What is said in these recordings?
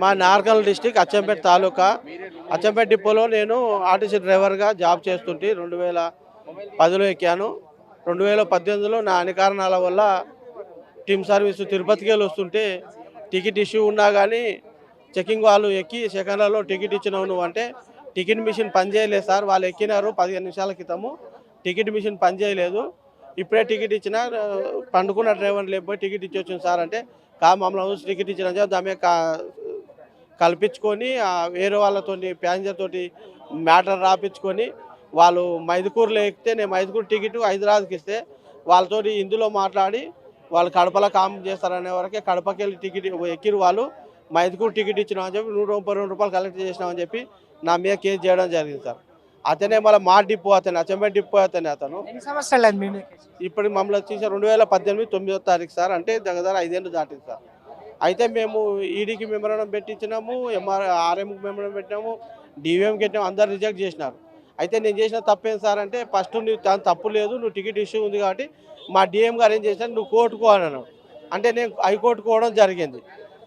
మా నార్కల్ డిస్టిక్ అచ్చంపేట తాలూకా అచ్చంపేట డిపోలో నేను ఆర్టీసీ డ్రైవర్గా జాబ్ చేస్తుంటే 2010లో ఎక్కాను. 2018లో నా అన్ని కారణాల వల్ల టీమ్ సర్వీసు తిరుపతికి వెళ్ళి వస్తుంటే టికెట్ ఇష్యూ ఉన్నా కానీ చెకింగ్ వాళ్ళు ఎక్కి సెకండ్లలో టికెట్ ఇచ్చినావు నువ్వు అంటే టికెట్ మిషన్ పనిచేయలేదు సార్. వాళ్ళు ఎక్కినారు 15 నిమిషాల క్రితము. టికెట్ మిషన్ పనిచేయలేదు. ఇప్పుడే టికెట్ ఇచ్చిన పండుకున్న డ్రైవర్ లేకపోయి టికెట్ ఇచ్చొచ్చింది సార్ అంటే మమ్మల్ని టికెట్ ఇచ్చిన దాని మీద కల్పించుకొని వేరే వాళ్ళతో ప్యాసింజర్ తోటి మ్యాటర్ రాపించుకొని వాళ్ళు మైదుకూరులో ఎక్కితే నేను మైదుకూరు టికెట్ హైదరాబాద్కి ఇస్తే వాళ్ళతోటి ఇందులో మాట్లాడి వాళ్ళు కడపలో కామ్ చేస్తారనే వరకే కడపకి వెళ్ళి టికెట్ ఎక్కిరు వాళ్ళు. మైదుకూరు టికెట్ ఇచ్చినామని చెప్పి 132 రూపాయలు కలెక్ట్ చేసినామని చెప్పి నా మీద కేసు చేయడం జరిగింది సార్. అతనే మళ్ళీ మా డిపో అతను అచ్చంపేట డిపో అతను ఎన్ని సంవత్సరాలు అయింది మీ మీద కేసు? ఇప్పుడు మమ్మల్ని వచ్చేసి 2018 9వ తారీఖు సార్. అంటే దగ్గర 5 ఏళ్ళు దాటింది సార్. అయితే మేము ఈడీకి మెమోరాండం పెట్టించినాము, ఆర్ఎంకి మెమోరాండం పెట్టినాము, డివిఎంకి పెట్టినాము, అందరు రిజెక్ట్ చేసినారు. అయితే నేను చేసిన తప్పేం సార్ అంటే ఫస్ట్ నువ్వు తప్పు లేదు, నువ్వు టికెట్ ఇష్యూ ఉంది కాబట్టి మా డిఎం గారు ఏం చేశాను నువ్వు కోర్టుకో అని అన్నాడు. అంటే నేను హైకోర్టుకు పోవడం జరిగింది.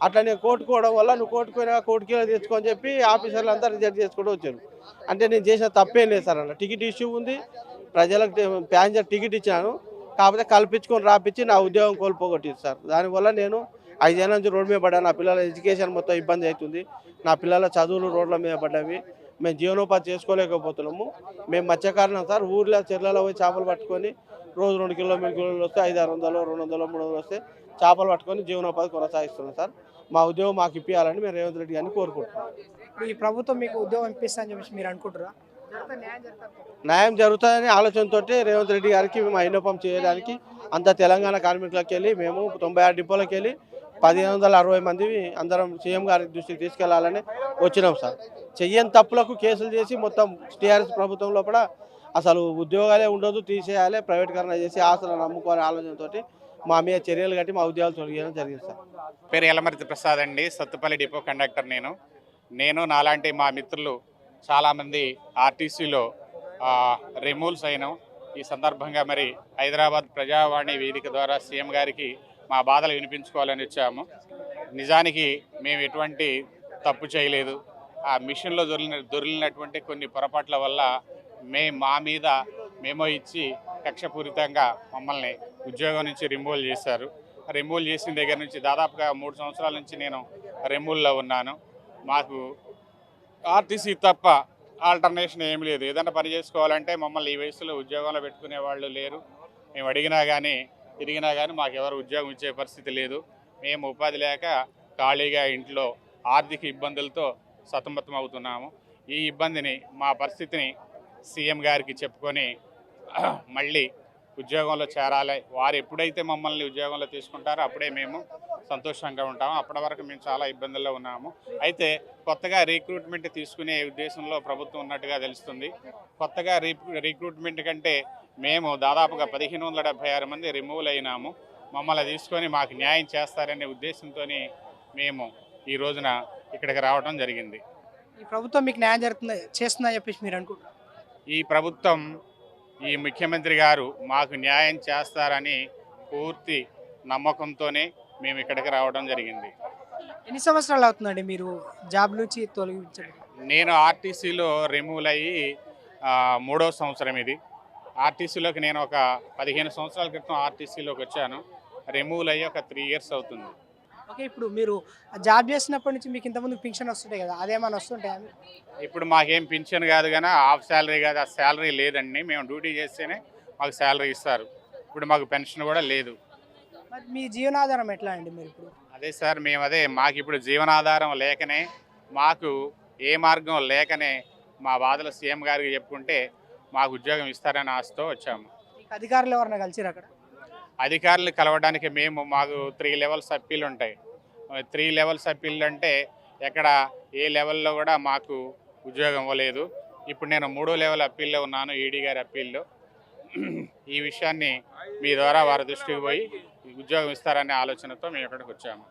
అట్లా నేను కోర్టుకు పోవడం వల్ల నువ్వు కోర్టుకు పోయినా కోర్టుకి తెచ్చుకొని చెప్పి ఆఫీసర్లు అంతా రిజెక్ట్ చేసుకుంటూ వచ్చారు. అంటే నేను చేసిన తప్పేం లేదు సార్. అన్న టికెట్ ఇష్యూ ఉంది, ప్రజలకు ప్యాసింజర్ టికెట్ ఇచ్చాను, కాకపోతే కల్పించుకొని రాపించి నా ఉద్యోగం కోల్పోగొట్టింది సార్. దానివల్ల నేను 5 ఏళ్ళ నుంచి రోడ్డు మీద పడ్డాను. నా పిల్లల ఎడ్యుకేషన్ మొత్తం ఇబ్బంది అవుతుంది. నా పిల్లల చదువులు రోడ్ల మీద పడ్డవి. మేము జీవనోపాధి చేసుకోలేకపోతున్నాము. మేము మత్స్యకారులం సార్. ఊర్లో చెర్లలో పోయి చేపలు పట్టుకొని రోజు 2 కిలోమీటర్లు వస్తే 500, 600, 200, 300 వస్తే చేపలు పట్టుకొని జీవనోపాధి కొనసాగిస్తున్నాం సార్. మా ఉద్యోగం మాకు ఇప్పించాలని మేము రేవంత్ రెడ్డి గారిని కోరుకుంటున్నాం. ఇప్పుడు ఈ ప్రభుత్వం మీకు ఉద్యోగం ఇప్పిస్తా అని చెప్పేసి మీరు అనుకుంటారా? న్యాయం జరుగుతుందని ఆలోచనతో రేవంత్ రెడ్డి గారికి మేము ఐనోపం చేయడానికి అంత తెలంగాణ కార్మికులకు వెళ్ళి మేము 96 డిపోలకు వెళ్ళి 1560 మంది అందరం సీఎం గారి దృష్టికి తీసుకెళ్లాలని వచ్చినాం సార్. చెయ్యని తప్పులకు కేసులు చేసి మొత్తం టీఆర్ఎస్ ప్రభుత్వం లోపల అసలు ఉద్యోగాలే ఉండదు, తీసేయాలి, ప్రైవేటీకరణ చేసి ఆస్తులను నమ్ముకోవాలనే ఆలోచనతో మా మీద చర్యలు కట్టి మా ఉద్యోగాలు తొలగించడం జరిగింది సార్. పేరు యలమర్తి ప్రసాద్ అండి, సత్తుపల్లి డిపో కండక్టర్. నేను నాలాంటి మా మిత్రులు చాలామంది ఆర్టీసీలో రిమూవ్స్ అయినాం. ఈ సందర్భంగా మరి హైదరాబాద్ ప్రజావాణి వేదిక ద్వారా సీఎం గారికి మా బాధలు వినిపించుకోవాలని వచ్చాము. నిజానికి మేము ఎటువంటి తప్పు చేయలేదు. ఆ మిషన్లో దొరికినటువంటి కొన్ని పొరపాట్ల వల్ల మా మీద మేమో ఇచ్చి కక్షపూరితంగా మమ్మల్ని ఉద్యోగం నుంచి రిమూవల్ చేశారు. రిమూవల్ చేసిన దగ్గర నుంచి దాదాపుగా 3 సంవత్సరాల నుంచి నేను రిమూవల్లో ఉన్నాను. మాకు ఆర్టీసీ తప్ప ఆల్టర్నేషన్ ఏమి లేదు. ఏదైనా పని చేసుకోవాలంటే మమ్మల్ని ఈ వయసులో ఉద్యోగంలో పెట్టుకునే వాళ్ళు లేరు. మేము అడిగినా కానీ తిరిగినా కానీ మాకు ఎవరు ఉద్యోగం ఇచ్చే పరిస్థితి లేదు. మేము ఉపాధి లేక ఖాళీగా ఇంట్లో ఆర్థిక ఇబ్బందులతో సతమతం అవుతున్నాము. ఈ ఇబ్బందిని మా పరిస్థితిని సీఎం గారికి చెప్పుకొని మళ్ళీ ఉద్యోగంలో చేరాలి. వారు ఎప్పుడైతే మమ్మల్ని ఉద్యోగంలో తీసుకుంటారో అప్పుడే మేము సంతోషంగా ఉంటాము. అప్పటి వరకు మేము చాలా ఇబ్బందుల్లో ఉన్నాము. అయితే కొత్తగా రిక్రూట్మెంట్ తీసుకునే ఉద్దేశంలో ప్రభుత్వం ఉన్నట్టుగా తెలుస్తుంది. కొత్తగా రిక్రూట్మెంట్ కంటే మేము దాదాపుగా 1576 మంది రిమూవల్ అయినాము. మమ్మల్ని తీసుకొని మాకు న్యాయం చేస్తారనే ఉద్దేశంతో మేము ఈ రోజున ఇక్కడికి రావడం జరిగింది. ఈ ప్రభుత్వం మీకు న్యాయం చేస్తుందని చెప్పేసి మీరు అనుకుంటారు? ఈ ప్రభుత్వం, ఈ ముఖ్యమంత్రి గారు మాకు న్యాయం చేస్తారని పూర్తి నమ్మకంతోనే మేము ఇక్కడికి రావడం జరిగింది. ఎన్ని సంవత్సరాలు అవుతుందండి మీరు జాబ్ నుంచి తొలగించడం? నేను ఆర్టీసీలో రిమూవల్ అయ్యి 3వ సంవత్సరం ఇది. ఆర్టీసీలోకి నేను ఒక 15 సంవత్సరాల క్రితం ఆర్టీసీలోకి వచ్చాను. రిమూవల్ అయ్యి ఒక 3 ఇయర్స్ అవుతుంది. ఓకే, ఇప్పుడు మీరు జాబ్ చేసినప్పటి నుంచి మీకు ఇంతకుముందు పింఛన్ వస్తుంటాయి కదా, అదేమన్నా వస్తుంటాయా? ఇప్పుడు మాకేం పింఛన్ కాదు కానీ హాఫ్ శాలరీ కాదు, ఆ శాలరీ లేదండి. మేము డ్యూటీ చేస్తేనే మాకు శాలరీ ఇస్తారు. ఇప్పుడు మాకు పెన్షన్ కూడా లేదు. మరి మీ జీవనాధారం ఎట్లా అండి మీరు ఇప్పుడు? అదే సార్, మాకు ఇప్పుడు జీవనాధారం లేకనే, మాకు ఏ మార్గం లేకనే మా బాధలు సీఎం గారికి చెప్పుకుంటే మాకు ఉద్యోగం ఇస్తారని ఆశతో వచ్చాము. మీకు అధికారులు ఎవరన్నా కలిసిరు అక్కడ? అధికారులు కలవడానికి మాకు 3 లెవెల్స్ అప్పీలు ఉంటాయి. 3 లెవెల్స్ అప్పీలు అంటే ఎక్కడ ఏ లెవెల్లో కూడా మాకు ఉద్యోగం ఇవ్వలేదు. ఇప్పుడు నేను 3వ లెవెల్ అప్పీల్లో ఉన్నాను, ఈడీ గారి అప్పీల్లో. ఈ విషయాన్ని మీ ద్వారా వారి దృష్టికి పోయి ఉద్యోగం ఇస్తారనే ఆలోచనతో మేము ఇక్కడికి వచ్చాము.